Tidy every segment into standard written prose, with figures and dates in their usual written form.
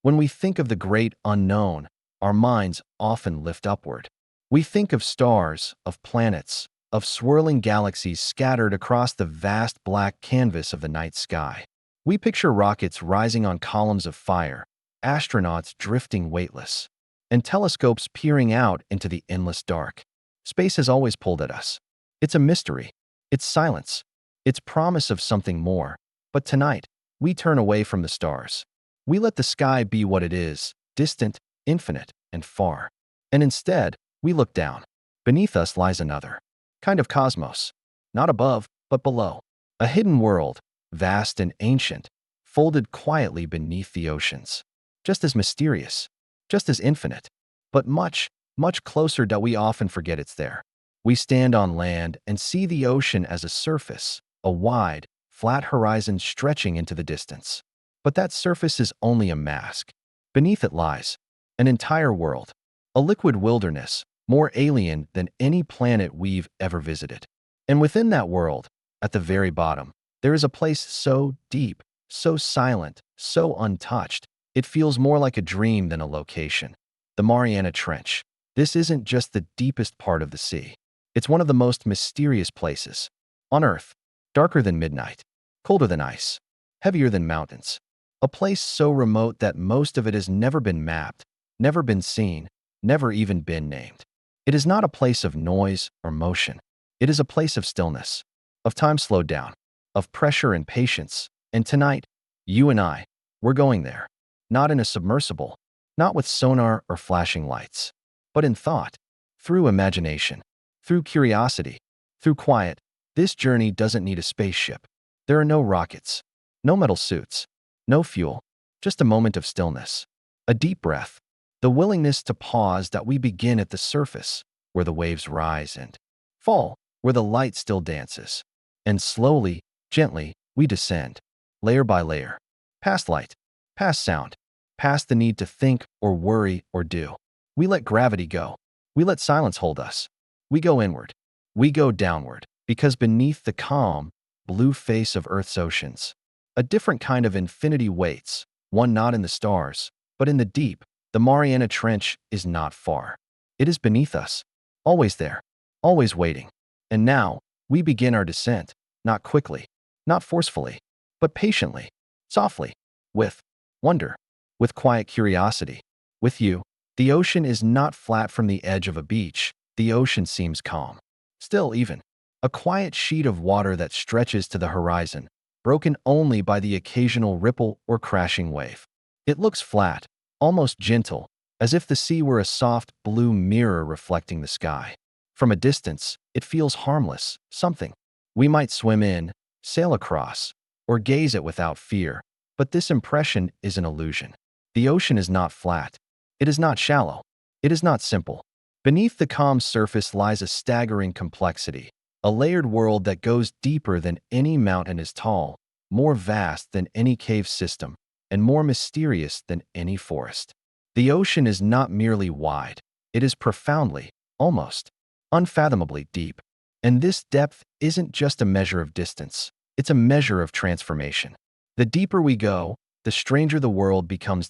When we think of the great unknown, our minds often lift upward. We think of stars, of planets, of swirling galaxies scattered across the vast black canvas of the night sky. We picture rockets rising on columns of fire, astronauts drifting weightless, and telescopes peering out into the endless dark. Space has always pulled at us. It's a mystery. It's silence. It's promise of something more. But tonight, we turn away from the stars. We let the sky be what it is, distant, infinite, and far. And instead, we look down. Beneath us lies another kind of cosmos. Not above, but below. A hidden world, vast and ancient, folded quietly beneath the oceans. Just as mysterious, just as infinite, but much, much closer that we often forget it's there. We stand on land and see the ocean as a surface, a wide, flat horizon stretching into the distance. But that surface is only a mask. Beneath it lies an entire world, a liquid wilderness, more alien than any planet we've ever visited. And within that world, at the very bottom, there is a place so deep, so silent, so untouched, it feels more like a dream than a location. The Mariana Trench. This isn't just the deepest part of the sea. It's one of the most mysterious places on Earth, darker than midnight, colder than ice, heavier than mountains. A place so remote that most of it has never been mapped, never been seen, never even been named. It is not a place of noise or motion. It is a place of stillness, of time slowed down, of pressure and patience. And tonight, you and I, we're going there. Not in a submersible, not with sonar or flashing lights, but in thought, through imagination, through curiosity, through quiet. This journey doesn't need a spaceship. There are no rockets, no metal suits, no fuel, just a moment of stillness, a deep breath, the willingness to pause that we begin at the surface, where the waves rise and fall, where the light still dances. And slowly, gently, we descend, layer by layer, past light, past sound, past the need to think or worry or do. We let gravity go. We let silence hold us. We go inward. We go downward, because beneath the calm, blue face of Earth's oceans, a different kind of infinity waits, one not in the stars, but in the deep. The Mariana Trench is not far. It is beneath us, always there, always waiting. And now, we begin our descent, not quickly, not forcefully, but patiently, softly, with wonder, with quiet curiosity. With you, the ocean is not flat from the edge of a beach. The ocean seems calm. Still even, a quiet sheet of water that stretches to the horizon, broken only by the occasional ripple or crashing wave. It looks flat, almost gentle, as if the sea were a soft blue mirror reflecting the sky. From a distance, it feels harmless, something we might swim in, sail across, or gaze at without fear. But this impression is an illusion. The ocean is not flat. It is not shallow. It is not simple. Beneath the calm surface lies a staggering complexity, a layered world that goes deeper than any mountain is tall, more vast than any cave system, and more mysterious than any forest. The ocean is not merely wide. It is profoundly, almost unfathomably deep. And this depth isn't just a measure of distance. It's a measure of transformation. The deeper we go, the stranger the world becomes.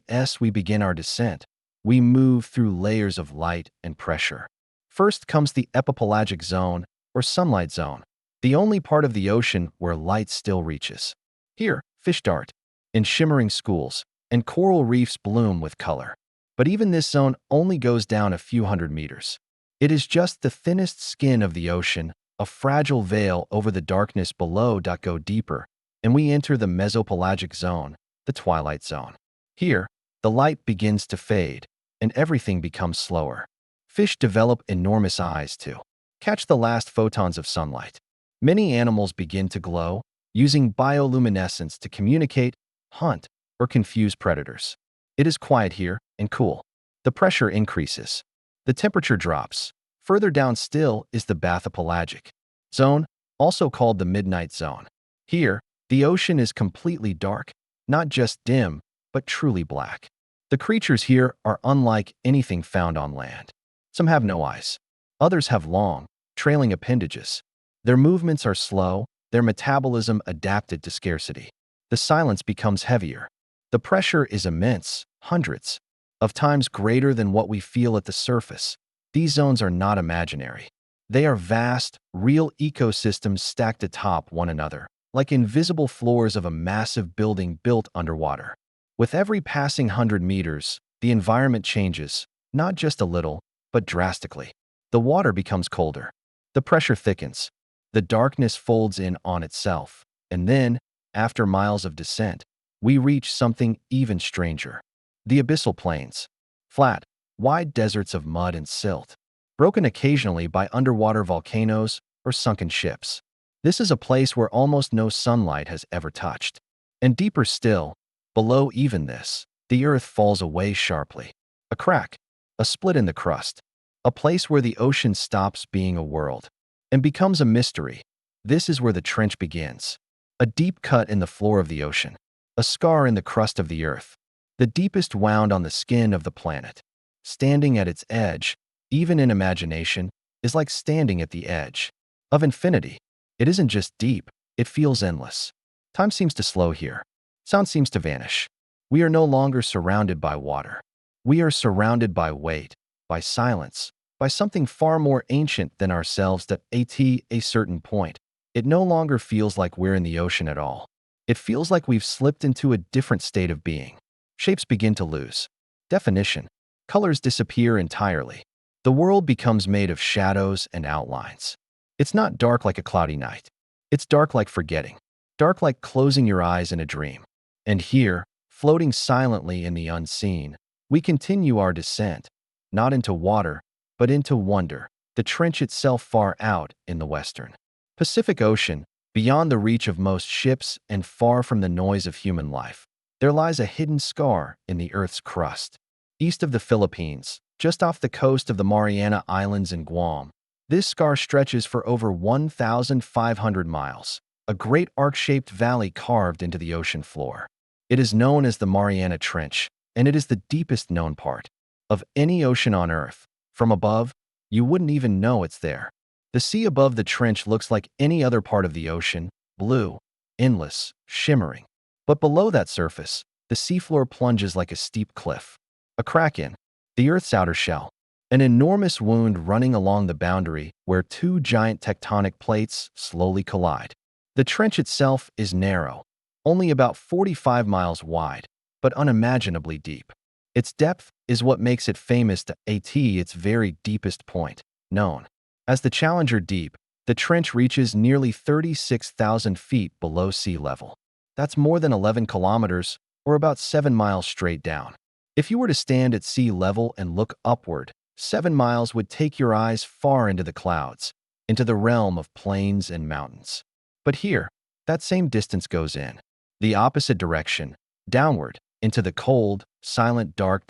As we begin our descent, we move through layers of light and pressure. First comes the epipelagic zone, or sunlight zone, the only part of the ocean where light still reaches. Here, fish dart in shimmering schools, and coral reefs bloom with color. But even this zone only goes down a few hundred meters. It is just the thinnest skin of the ocean, a fragile veil over the darkness below. Go deeper, and we enter the mesopelagic zone, the twilight zone. Here, the light begins to fade, and everything becomes slower. Fish develop enormous eyes to catch the last photons of sunlight. Many animals begin to glow, using bioluminescence to communicate, hunt, or confuse predators. It is quiet here and cool. The pressure increases. The temperature drops. Further down still is the bathypelagic zone, also called the midnight zone. Here, the ocean is completely dark, not just dim, but truly black. The creatures here are unlike anything found on land. Some have no eyes. Others have long, trailing appendages. Their movements are slow, their metabolism adapted to scarcity. The silence becomes heavier. The pressure is immense, hundreds of times greater than what we feel at the surface. These zones are not imaginary. They are vast, real ecosystems stacked atop one another, like invisible floors of a massive building built underwater. With every passing 100 meters, the environment changes, not just a little, but drastically. The water becomes colder. The pressure thickens. The darkness folds in on itself. And then, after miles of descent, we reach something even stranger. The abyssal plains. Flat, wide deserts of mud and silt, broken occasionally by underwater volcanoes or sunken ships. This is a place where almost no sunlight has ever touched. And deeper still, below even this, the earth falls away sharply. A crack, a split in the crust, a place where the ocean stops being a world and becomes a mystery. This is where the trench begins. A deep cut in the floor of the ocean, a scar in the crust of the earth, the deepest wound on the skin of the planet. Standing at its edge, even in imagination, is like standing at the edge of infinity. It isn't just deep, it feels endless. Time seems to slow here. Sound seems to vanish. We are no longer surrounded by water. We are surrounded by weight, by silence, by something far more ancient than ourselves. At a certain point, it no longer feels like we're in the ocean at all. It feels like we've slipped into a different state of being. Shapes begin to lose definition. Colors disappear entirely. The world becomes made of shadows and outlines. It's not dark like a cloudy night. It's dark like forgetting. Dark like closing your eyes in a dream. And here, floating silently in the unseen, we continue our descent, not into water, but into wonder, the trench itself far out in the western Pacific Ocean, beyond the reach of most ships and far from the noise of human life. There lies a hidden scar in the Earth's crust. East of the Philippines, just off the coast of the Mariana Islands in Guam, this scar stretches for over 1,500 miles, a great arc-shaped valley carved into the ocean floor. It is known as the Mariana Trench, and it is the deepest known part of any ocean on Earth. From above, you wouldn't even know it's there. The sea above the trench looks like any other part of the ocean, blue, endless, shimmering. But below that surface, the seafloor plunges like a steep cliff. A crack in the Earth's outer shell. An enormous wound running along the boundary where two giant tectonic plates slowly collide. The trench itself is narrow, only about 45 miles wide, but unimaginably deep. Its depth is what makes it famous at its very deepest point, known as the Challenger Deep. The trench reaches nearly 36,000 feet below sea level. That's more than 11 kilometers, or about 7 miles straight down. If you were to stand at sea level and look upward, 7 miles would take your eyes far into the clouds, into the realm of plains and mountains. But here, that same distance goes in the opposite direction, downward, into the cold, silent dark.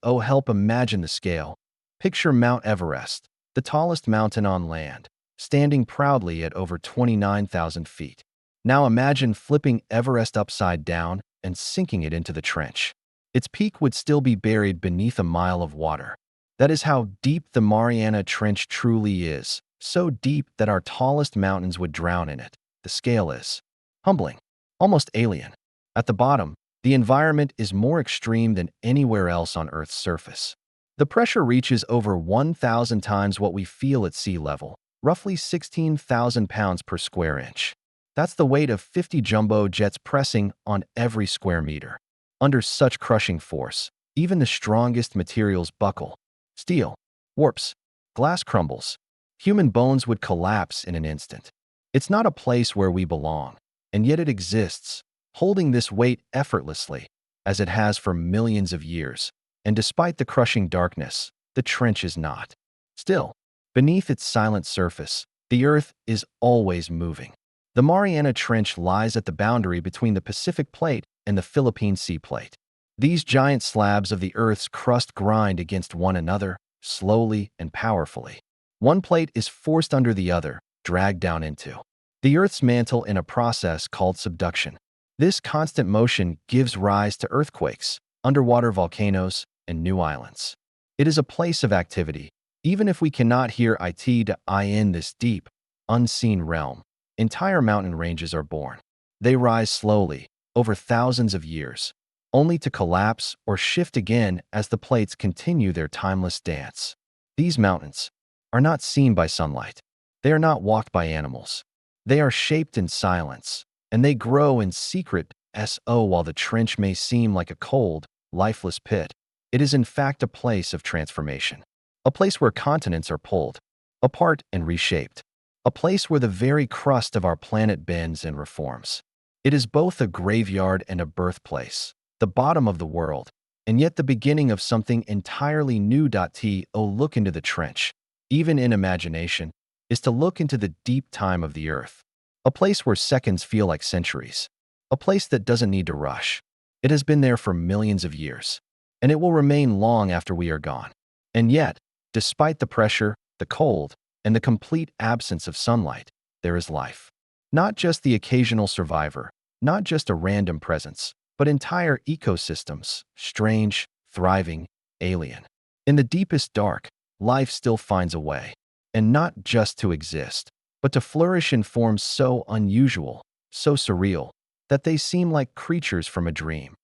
Help imagine the scale. Picture Mount Everest, the tallest mountain on land, standing proudly at over 29,000 feet. Now imagine flipping Everest upside down and sinking it into the trench. Its peak would still be buried beneath a mile of water. That is how deep the Mariana Trench truly is, so deep that our tallest mountains would drown in it. The scale is humbling, almost alien. At the bottom, the environment is more extreme than anywhere else on Earth's surface. The pressure reaches over 1,000 times what we feel at sea level, roughly 16,000 pounds per square inch. That's the weight of 50 jumbo jets pressing on every square meter. Under such crushing force, even the strongest materials buckle. Steel warps, glass crumbles. Human bones would collapse in an instant. It's not a place where we belong, and yet it exists, holding this weight effortlessly, as it has for millions of years. And despite the crushing darkness, the trench is not still. Beneath its silent surface, the Earth is always moving. The Mariana Trench lies at the boundary between the Pacific Plate and the Philippine Sea Plate. These giant slabs of the Earth's crust grind against one another, slowly and powerfully. One plate is forced under the other, dragged down into the Earth's mantle in a process called subduction. This constant motion gives rise to earthquakes, underwater volcanoes, and new islands. It is a place of activity. Even if we cannot hear it in this deep, unseen realm, entire mountain ranges are born. They rise slowly, over thousands of years, only to collapse or shift again as the plates continue their timeless dance. These mountains are not seen by sunlight. They are not walked by animals. They are shaped in silence, and they grow in secret. While the trench may seem like a cold, lifeless pit, it is in fact a place of transformation. A place where continents are pulled apart and reshaped. A place where the very crust of our planet bends and reforms. It is both a graveyard and a birthplace, the bottom of the world, and yet the beginning of something entirely new. Look into the trench, even in imagination, is to look into the deep time of the earth. A place where seconds feel like centuries. A place that doesn't need to rush. It has been there for millions of years, and it will remain long after we are gone. And yet, despite the pressure, the cold, and the complete absence of sunlight, there is life. Not just the occasional survivor, not just a random presence, but entire ecosystems, strange, thriving, alien. In the deepest dark, life still finds a way, and not just to exist, but to flourish in forms so unusual, so surreal, that they seem like creatures from a dream.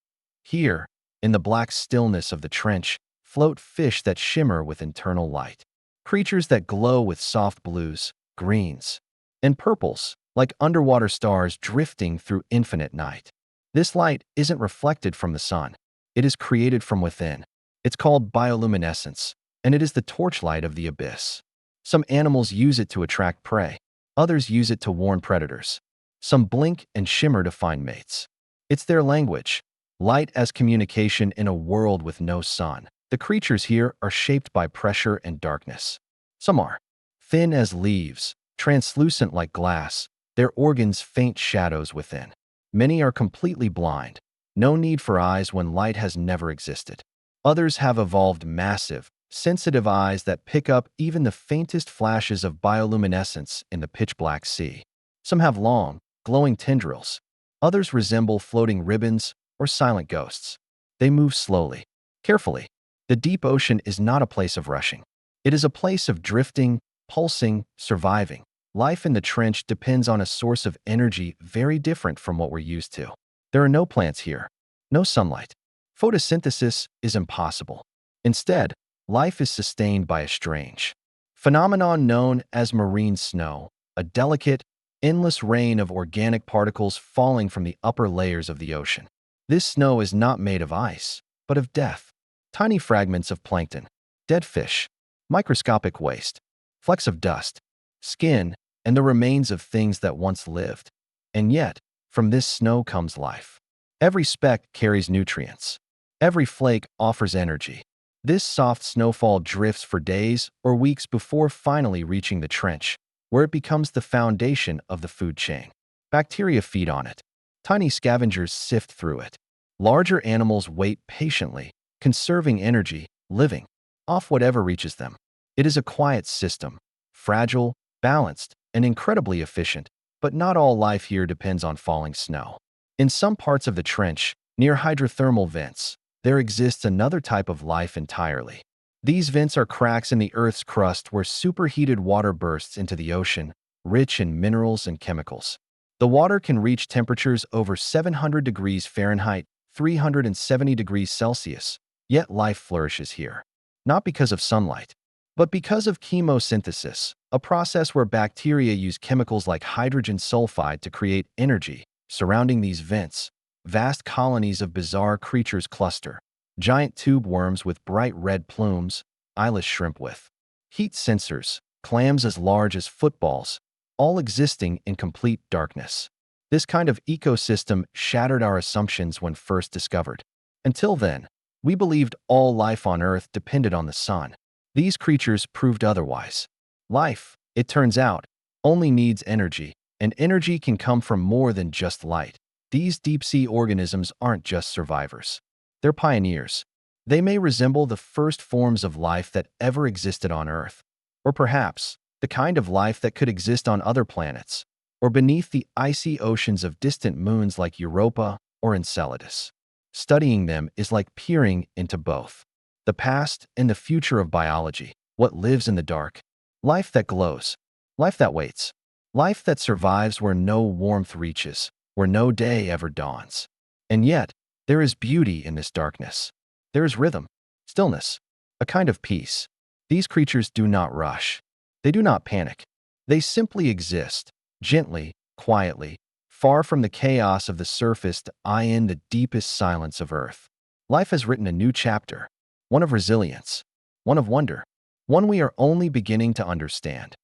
Here, in the black stillness of the trench, float fish that shimmer with internal light. Creatures that glow with soft blues, greens, and purples, like underwater stars drifting through infinite night. This light isn't reflected from the sun. It is created from within. It's called bioluminescence, and it is the torchlight of the abyss. Some animals use it to attract prey. Others use it to warn predators. Some blink and shimmer to find mates. It's their language, light as communication in a world with no sun. The creatures here are shaped by pressure and darkness. Some are thin as leaves, translucent like glass, their organs faint shadows within. Many are completely blind, no need for eyes when light has never existed. Others have evolved massive, sensitive eyes that pick up even the faintest flashes of bioluminescence in the pitch-black sea. Some have long, glowing tendrils. Others resemble floating ribbons or silent ghosts. They move slowly, carefully. The deep ocean is not a place of rushing. It is a place of drifting, pulsing, surviving. Life in the trench depends on a source of energy very different from what we're used to. There are no plants here, no sunlight. Photosynthesis is impossible. Instead, life is sustained by a strange phenomenon known as marine snow, a delicate, endless rain of organic particles falling from the upper layers of the ocean. This snow is not made of ice, but of death. Tiny fragments of plankton, dead fish, microscopic waste, flecks of dust, skin, and the remains of things that once lived. And yet, from this snow comes life. Every speck carries nutrients. Every flake offers energy. This soft snowfall drifts for days or weeks before finally reaching the trench, where it becomes the foundation of the food chain. Bacteria feed on it. Tiny scavengers sift through it. Larger animals wait patiently, conserving energy, living off whatever reaches them. It is a quiet system, fragile, balanced, and incredibly efficient, but not all life here depends on falling snow. In some parts of the trench, near hydrothermal vents, there exists another type of life entirely. These vents are cracks in the Earth's crust where superheated water bursts into the ocean, rich in minerals and chemicals. The water can reach temperatures over 700 degrees Fahrenheit, 370 degrees Celsius, yet life flourishes here. Not because of sunlight, but because of chemosynthesis, a process where bacteria use chemicals like hydrogen sulfide to create energy. Surrounding these vents, vast colonies of bizarre creatures cluster. Giant tube worms with bright red plumes, eyeless shrimp with heat sensors, clams as large as footballs, all existing in complete darkness. This kind of ecosystem shattered our assumptions when first discovered. Until then, we believed all life on Earth depended on the sun. These creatures proved otherwise. Life, it turns out, only needs energy, and energy can come from more than just light. These deep-sea organisms aren't just survivors. They're pioneers. They may resemble the first forms of life that ever existed on Earth, or perhaps the kind of life that could exist on other planets, or beneath the icy oceans of distant moons like Europa or Enceladus. Studying them is like peering into both the past and the future of biology, what lives in the dark, life that glows, life that waits, life that survives where no warmth reaches, where no day ever dawns. And yet, There is beauty in this darkness. There is rhythm, stillness, a kind of peace. These creatures do not rush. They do not panic. They simply exist, gently, quietly, far from the chaos of the surface to eye in the deepest silence of Earth. Life has written a new chapter, one of resilience, one of wonder, one we are only beginning to understand.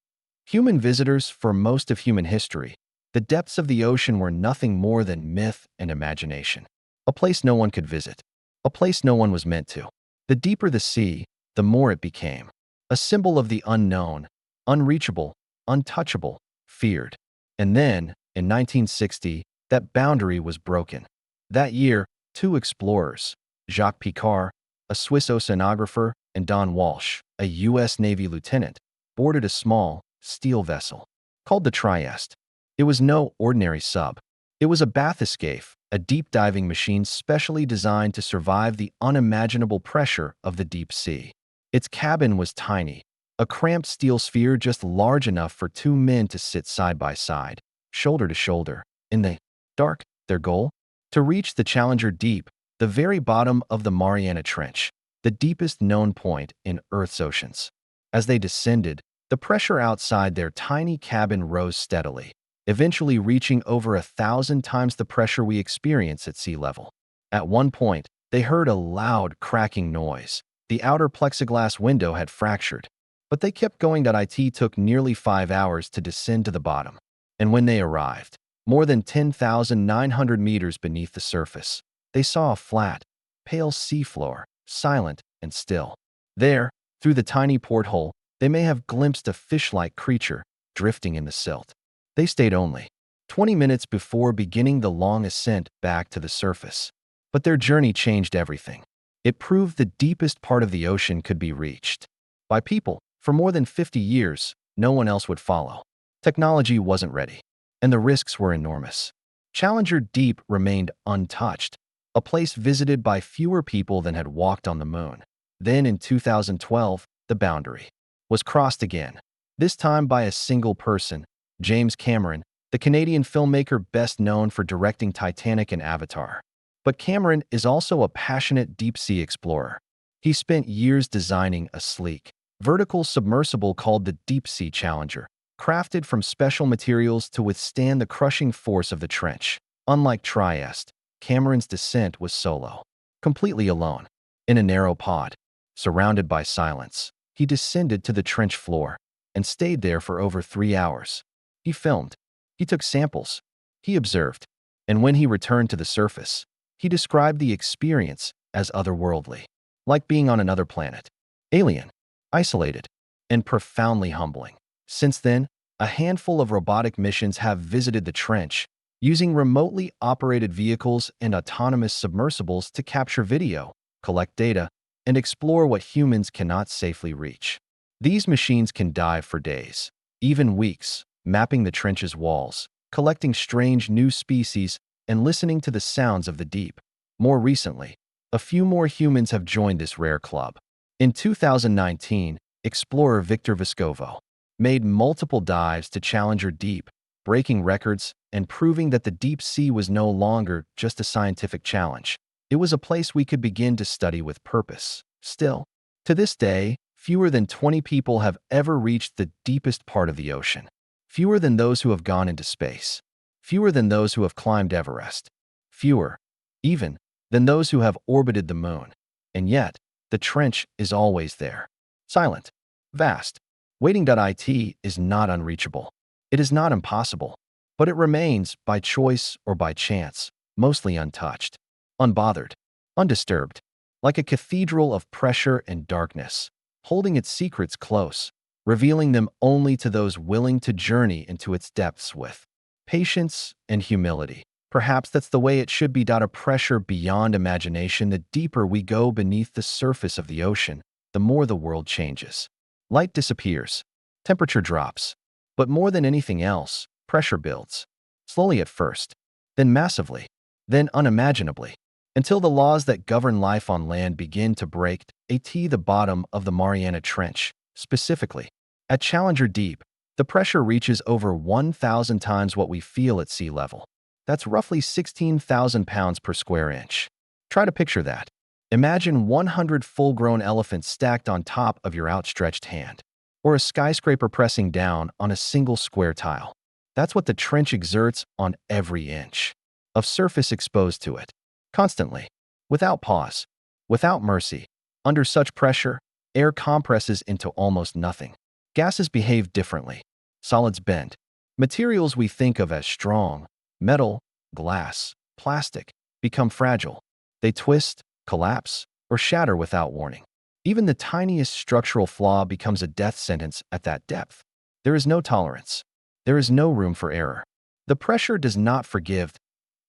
Human visitors for most of human history, the depths of the ocean were nothing more than myth and imagination. A place no one could visit, a place no one was meant to. The deeper the sea, the more it became. A symbol of the unknown, unreachable, untouchable, feared. And then, in 1960, that boundary was broken. That year, two explorers, Jacques Picard, a Swiss oceanographer, and Don Walsh, a U.S. Navy lieutenant, boarded a small, steel vessel called the Trieste. It was no ordinary sub. It was a bathyscaphe, a deep-diving machine specially designed to survive the unimaginable pressure of the deep sea. Its cabin was tiny, a cramped steel sphere just large enough for two men to sit side by side, shoulder to shoulder, in the dark. Their goal? To reach the Challenger Deep, the very bottom of the Mariana Trench, the deepest known point in Earth's oceans. As they descended, the pressure outside their tiny cabin rose steadily, eventually reaching over 1,000 times the pressure we experience at sea level. At one point, they heard a loud, cracking noise. The outer plexiglass window had fractured, but they kept going. It took nearly 5 hours to descend to the bottom. And when they arrived, more than 10,900 meters beneath the surface, they saw a flat, pale seafloor, silent and still. There, through the tiny porthole, they may have glimpsed a fish-like creature drifting in the silt. They stayed only 20 minutes before beginning the long ascent back to the surface. But their journey changed everything. It proved the deepest part of the ocean could be reached by people. For more than 50 years, no one else would follow. Technology wasn't ready, and the risks were enormous. Challenger Deep remained untouched, a place visited by fewer people than had walked on the moon. Then in 2012, the boundary was crossed again, this time by a single person, James Cameron, the Canadian filmmaker best known for directing Titanic and Avatar. But Cameron is also a passionate deep-sea explorer. He spent years designing a sleek, vertical submersible called the Deep Sea Challenger, crafted from special materials to withstand the crushing force of the trench. Unlike Trieste, Cameron's descent was solo, completely alone. In a narrow pod, surrounded by silence, he descended to the trench floor and stayed there for over 3 hours. He filmed, he took samples, he observed, and when he returned to the surface, he described the experience as otherworldly, like being on another planet, alien, isolated, and profoundly humbling. Since then, a handful of robotic missions have visited the trench, using remotely operated vehicles and autonomous submersibles to capture video, collect data, and explore what humans cannot safely reach. These machines can dive for days, even weeks, mapping the trench's walls, collecting strange new species, and listening to the sounds of the deep. More recently, a few more humans have joined this rare club. In 2019, explorer Victor Vescovo made multiple dives to Challenger Deep, breaking records and proving that the deep sea was no longer just a scientific challenge. It was a place we could begin to study with purpose. Still, to this day, fewer than 20 people have ever reached the deepest part of the ocean. Fewer than those who have gone into space. Fewer than those who have climbed Everest. Fewer, even, than those who have orbited the moon. And yet, the trench is always there. Silent. Vast. Waiting.it is not unreachable. It is not impossible. But it remains, by choice or by chance, mostly untouched. Unbothered. Undisturbed. Like a cathedral of pressure and darkness, holding its secrets close, revealing them only to those willing to journey into its depths with patience and humility. Perhaps that's the way it should be. A pressure beyond imagination. The deeper we go beneath the surface of the ocean, the more the world changes. Light disappears. Temperature drops. But more than anything else, pressure builds. Slowly at first, then massively, then unimaginably, until the laws that govern life on land begin to break. The bottom of the Mariana Trench, specifically. At Challenger Deep, the pressure reaches over 1,000 times what we feel at sea level. That's roughly 16,000 pounds per square inch. Try to picture that. Imagine 100 full-grown elephants stacked on top of your outstretched hand, or a skyscraper pressing down on a single square tile. That's what the trench exerts on every inch of surface exposed to it, constantly, without pause, without mercy. Under such pressure, air compresses into almost nothing. Gases behave differently. Solids bend. Materials we think of as strong, metal, glass, plastic, become fragile. They twist, collapse, or shatter without warning. Even the tiniest structural flaw becomes a death sentence at that depth. There is no tolerance. There is no room for error. The pressure does not forgive.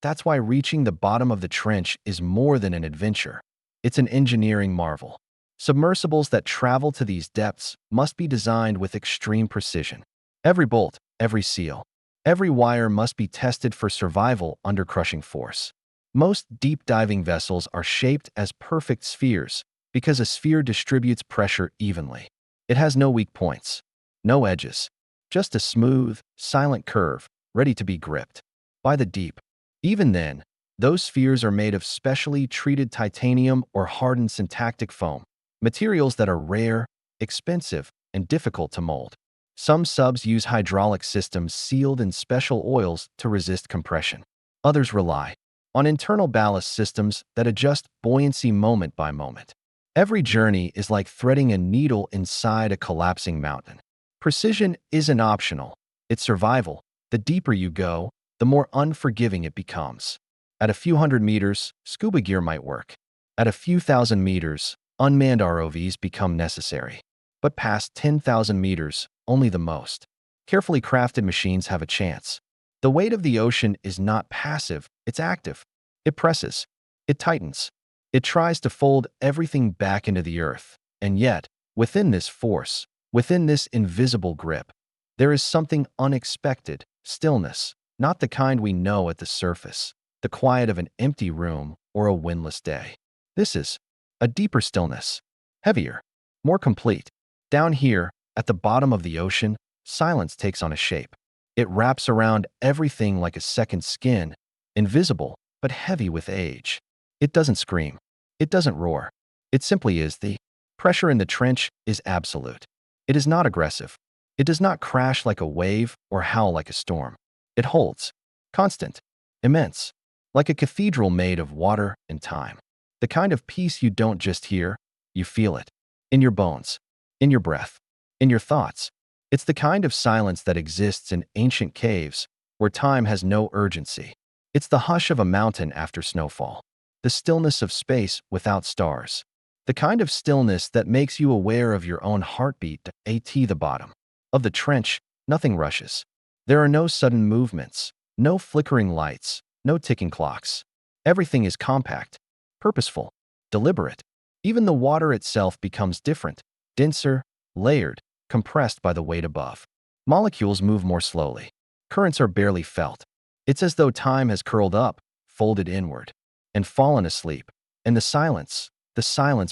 That's why reaching the bottom of the trench is more than an adventure. It's an engineering marvel. Submersibles that travel to these depths must be designed with extreme precision. Every bolt, every seal, every wire must be tested for survival under crushing force. Most deep-diving vessels are shaped as perfect spheres because a sphere distributes pressure evenly. It has no weak points, no edges, just a smooth, silent curve ready to be gripped by the deep. Even then, those spheres are made of specially treated titanium or hardened syntactic foam, materials that are rare, expensive, and difficult to mold. Some subs use hydraulic systems sealed in special oils to resist compression. Others rely on internal ballast systems that adjust buoyancy moment by moment. Every journey is like threading a needle inside a collapsing mountain. Precision isn't optional. It's survival. The deeper you go, the more unforgiving it becomes. At a few hundred meters, scuba gear might work. At a few thousand meters, unmanned ROVs become necessary. But past 10,000 meters, only the most carefully crafted machines have a chance. The weight of the ocean is not passive, it's active. It presses. It tightens. It tries to fold everything back into the earth. And yet, within this force, within this invisible grip, there is something unexpected: stillness. Not the kind we know at the surface, the quiet of an empty room or a windless day. This is a deeper stillness, heavier, more complete. Down here, at the bottom of the ocean, silence takes on a shape. It wraps around everything like a second skin, invisible but heavy with age. It doesn't scream. It doesn't roar. It simply is. The pressure in the trench is absolute. It is not aggressive. It does not crash like a wave or howl like a storm. It holds, constant, immense, like a cathedral made of water and time. The kind of peace you don't just hear, you feel it. In your bones, in your breath, in your thoughts. It's the kind of silence that exists in ancient caves where time has no urgency. It's the hush of a mountain after snowfall, the stillness of space without stars, the kind of stillness that makes you aware of your own heartbeat. At the bottom of the trench, nothing rushes. There are no sudden movements, no flickering lights, no ticking clocks. Everything is compact, purposeful, deliberate. Even the water itself becomes different, denser, layered, compressed by the weight above. Molecules move more slowly. Currents are barely felt. It's as though time has curled up, folded inward, and fallen asleep. And the silence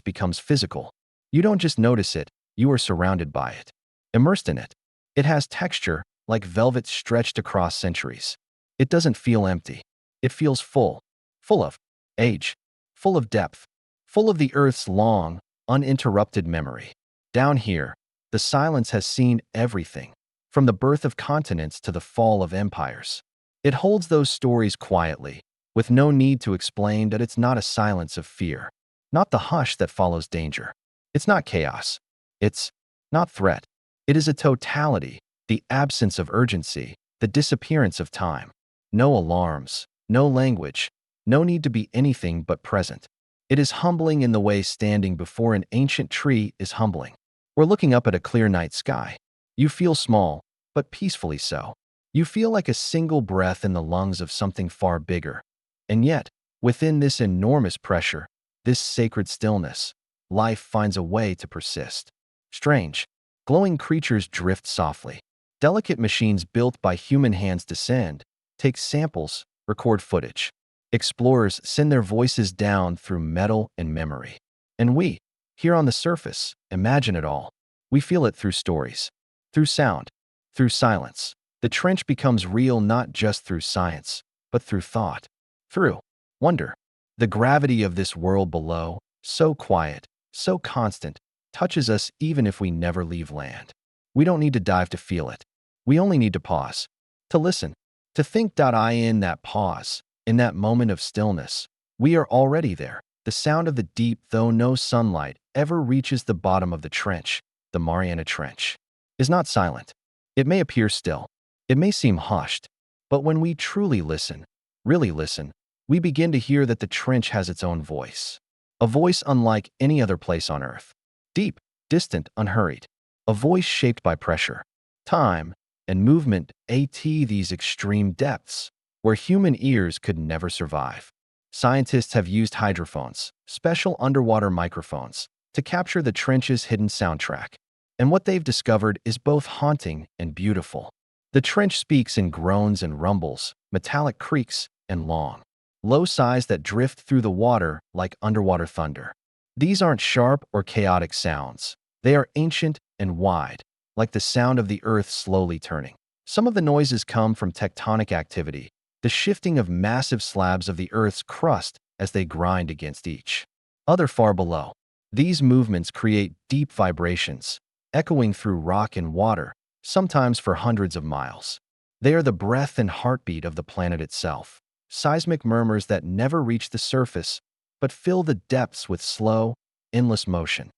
becomes physical. You don't just notice it, you are surrounded by it, immersed in it. It has texture, like velvet stretched across centuries. It doesn't feel empty. It feels full. Full of age. Full of depth. Full of the Earth's long, uninterrupted memory. Down here, the silence has seen everything, from the birth of continents to the fall of empires. It holds those stories quietly, with no need to explain that it's not a silence of fear, not the hush that follows danger. It's not chaos. It's not threat. It is a totality, the absence of urgency, the disappearance of time. No alarms, no language, no need to be anything but present. It is humbling in the way standing before an ancient tree is humbling, or looking up at a clear night sky. You feel small, but peacefully so. You feel like a single breath in the lungs of something far bigger. And yet, within this enormous pressure, this sacred stillness, life finds a way to persist. Strange, glowing creatures drift softly. Delicate machines built by human hands descend, take samples, record footage. Explorers send their voices down through metal and memory. And we, here on the surface, imagine it all. We feel it through stories, through sound, through silence. The trench becomes real not just through science, but through thought, through wonder. The gravity of this world below, so quiet, so constant, touches us even if we never leave land. We don't need to dive to feel it. We only need to pause, to listen, to think. In that pause, in that moment of stillness, we are already there. The sound of the deep, though no sunlight ever reaches the bottom of the trench, the Mariana Trench, is not silent. It may appear still. It may seem hushed. But when we truly listen, really listen, we begin to hear that the trench has its own voice. A voice unlike any other place on Earth. Deep, distant, unhurried. A voice shaped by pressure, time, and movement. These extreme depths, where human ears could never survive. Scientists have used hydrophones, special underwater microphones, to capture the trench's hidden soundtrack. And what they've discovered is both haunting and beautiful. The trench speaks in groans and rumbles, metallic creaks, and long, low sighs that drift through the water like underwater thunder. These aren't sharp or chaotic sounds. They are ancient and wide, like the sound of the earth slowly turning. Some of the noises come from tectonic activity, the shifting of massive slabs of the earth's crust as they grind against each other far below. These movements create deep vibrations, echoing through rock and water, sometimes for hundreds of miles. They are the breath and heartbeat of the planet itself, seismic murmurs that never reach the surface but fill the depths with slow, endless motion.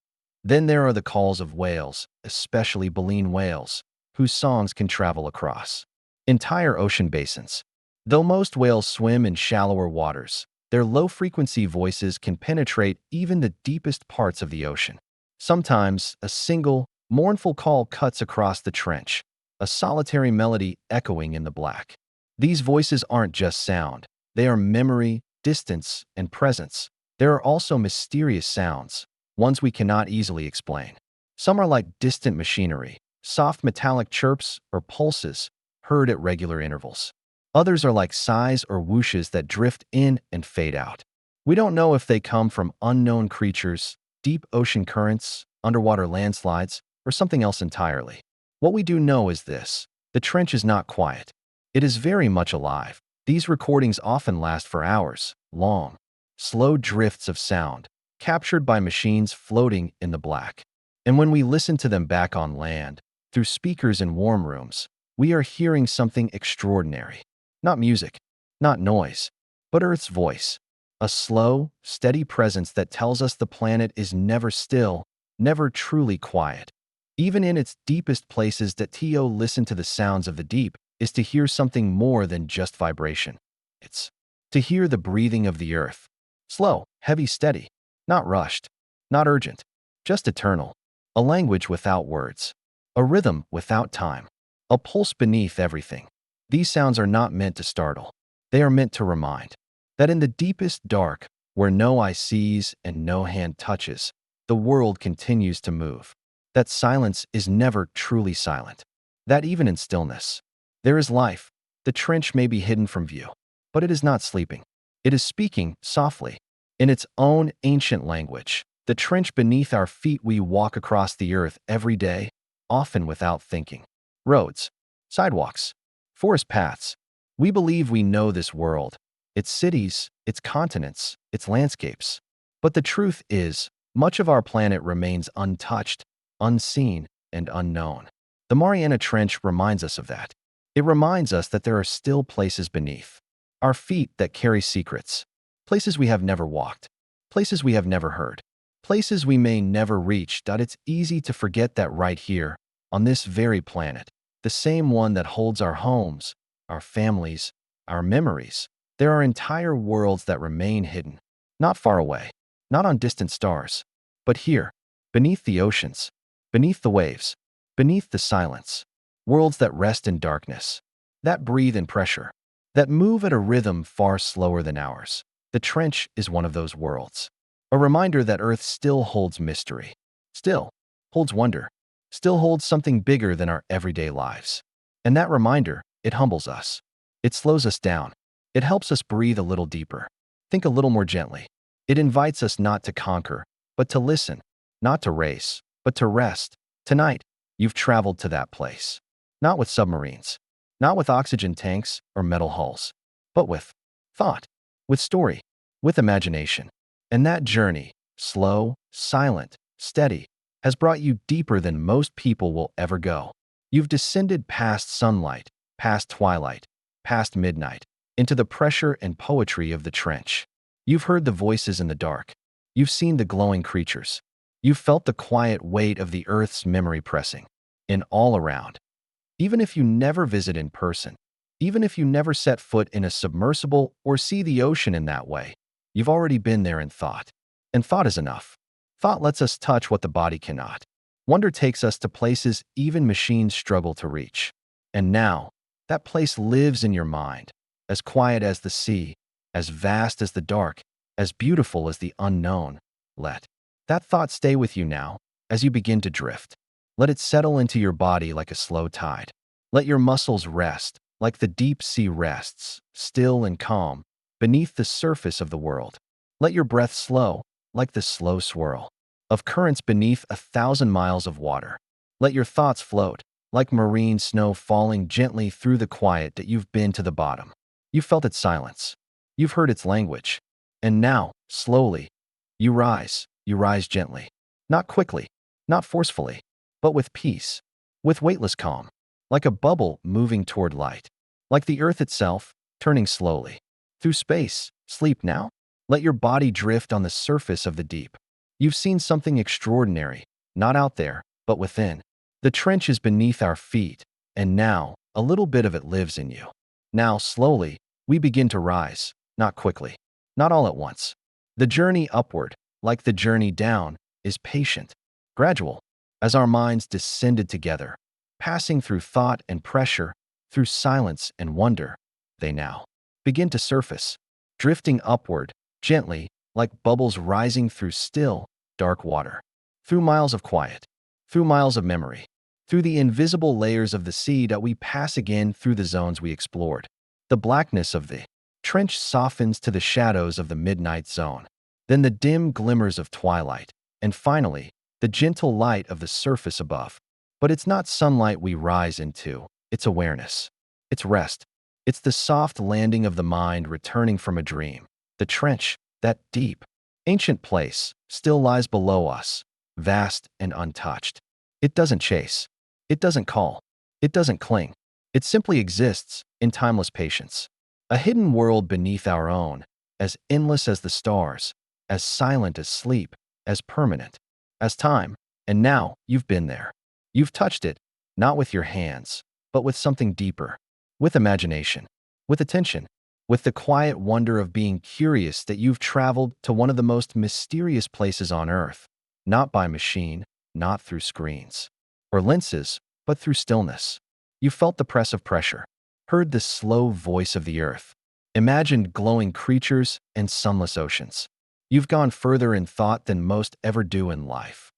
Then there are the calls of whales, especially baleen whales, whose songs can travel across entire ocean basins. Though most whales swim in shallower waters, their low-frequency voices can penetrate even the deepest parts of the ocean. Sometimes, a single, mournful call cuts across the trench, a solitary melody echoing in the black. These voices aren't just sound. They are memory, distance, and presence. There are also mysterious sounds, ones we cannot easily explain. Some are like distant machinery, soft metallic chirps or pulses heard at regular intervals. Others are like sighs or whooshes that drift in and fade out. We don't know if they come from unknown creatures, deep ocean currents, underwater landslides, or something else entirely. What we do know is this: the trench is not quiet. It is very much alive. These recordings often last for hours, long, slow drifts of sound, captured by machines floating in the black. And when we listen to them back on land, through speakers in warm rooms, we are hearing something extraordinary. Not music, not noise, but Earth's voice. A slow, steady presence that tells us the planet is never still, never truly quiet. Even in its deepest places, to listen to the sounds of the deep is to hear something more than just vibration. It's to hear the breathing of the earth. Slow, heavy, steady, not rushed, not urgent, just eternal. A language without words, a rhythm without time, a pulse beneath everything. These sounds are not meant to startle. They are meant to remind that in the deepest dark, where no eye sees and no hand touches, the world continues to move. That silence is never truly silent. That even in stillness, there is life. The trench may be hidden from view, but it is not sleeping. It is speaking softly, in its own ancient language. The trench beneath our feet. We walk across the earth every day, often without thinking. Roads, sidewalks, forest paths. We believe we know this world, its cities, its continents, its landscapes. But the truth is, much of our planet remains untouched, unseen, and unknown. The Mariana Trench reminds us of that. It reminds us that there are still places beneath our feet that carry secrets, places we have never walked, places we have never heard, places we may never reach. It's easy to forget that right here, on this very planet, the same one that holds our homes, our families, our memories, there are entire worlds that remain hidden, not far away, not on distant stars, but here, beneath the oceans, beneath the waves, beneath the silence. Worlds that rest in darkness, that breathe in pressure, that move at a rhythm far slower than ours. The trench is one of those worlds. A reminder that Earth still holds mystery, still holds wonder, still holds something bigger than our everyday lives. And that reminder, it humbles us. It slows us down. It helps us breathe a little deeper, think a little more gently. It invites us not to conquer, but to listen, not to race, but to rest. Tonight, you've traveled to that place. Not with submarines, not with oxygen tanks or metal hulls, but with thought, with story, with imagination. And that journey, slow, silent, steady, has brought you deeper than most people will ever go. You've descended past sunlight, past twilight, past midnight, into the pressure and poetry of the trench. You've heard the voices in the dark. You've seen the glowing creatures. You've felt the quiet weight of the earth's memory pressing in all around. Even if you never visit in person, even if you never set foot in a submersible or see the ocean in that way, you've already been there in thought. And thought is enough. Thought lets us touch what the body cannot. Wonder takes us to places even machines struggle to reach. And now, that place lives in your mind, as quiet as the sea, as vast as the dark, as beautiful as the unknown. Let that thought stay with you now, as you begin to drift. Let it settle into your body like a slow tide. Let your muscles rest, like the deep sea rests, still and calm, beneath the surface of the world. Let your breath slow, like the slow swirl of currents beneath 1,000 miles of water. Let your thoughts float, like marine snow falling gently through the quiet that you've been to the bottom. You've felt its silence. You've heard its language. And now, slowly, you rise gently. Not quickly, not forcefully, but with peace, with weightless calm, like a bubble moving toward light, like the earth itself, turning slowly. Through space, sleep now. Let your body drift on the surface of the deep. You've seen something extraordinary, not out there, but within. The trench is beneath our feet, and now, a little bit of it lives in you. Now, slowly, we begin to rise, not quickly, not all at once. The journey upward, like the journey down, is patient, gradual, as our minds descended together, passing through thought and pressure, through silence and wonder, they now begin to surface, drifting upward, gently, like bubbles rising through still, dark water, through miles of quiet, through miles of memory, through the invisible layers of the sea that we pass again through the zones we explored. The blackness of the trench softens to the shadows of the midnight zone, then the dim glimmers of twilight, and finally, the gentle light of the surface above. But it's not sunlight we rise into, it's awareness. It's rest. It's the soft landing of the mind returning from a dream. The trench, that deep, ancient place, still lies below us, vast and untouched. It doesn't chase. It doesn't call. It doesn't cling. It simply exists in timeless patience. A hidden world beneath our own, as endless as the stars, as silent as sleep, as permanent as time. And now you've been there. You've touched it, not with your hands, but with something deeper, with imagination, with attention, with the quiet wonder of being curious that you've traveled to one of the most mysterious places on Earth, not by machine, not through screens or lenses, but through stillness. You felt the press of pressure, heard the slow voice of the earth, imagined glowing creatures and sunless oceans. You've gone further in thought than most ever do in life.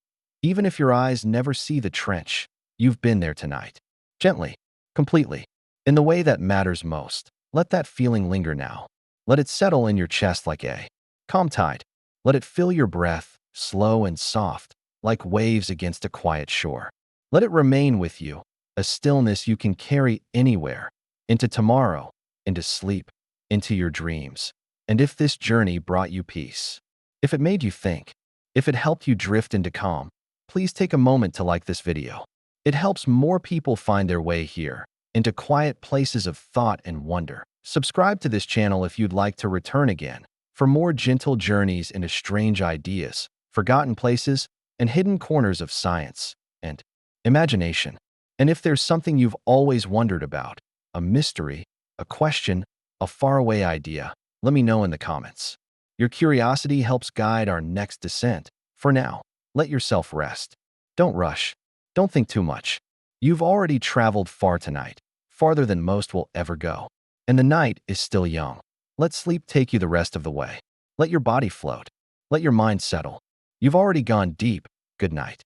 Even if your eyes never see the trench, you've been there tonight. Gently, completely, in the way that matters most. Let that feeling linger now. Let it settle in your chest like a calm tide. Let it fill your breath, slow and soft, like waves against a quiet shore. Let it remain with you, a stillness you can carry anywhere, into tomorrow, into sleep, into your dreams. And if this journey brought you peace, if it made you think, if it helped you drift into calm, please take a moment to like this video. It helps more people find their way here, into quiet places of thought and wonder. Subscribe to this channel if you'd like to return again for more gentle journeys into strange ideas, forgotten places, and hidden corners of science and imagination. And if there's something you've always wondered about, a mystery, a question, a faraway idea, let me know in the comments. Your curiosity helps guide our next descent. For now, let yourself rest. Don't rush. Don't think too much. You've already traveled far tonight, farther than most will ever go. And the night is still young. Let sleep take you the rest of the way. Let your body float. Let your mind settle. You've already gone deep. Good night.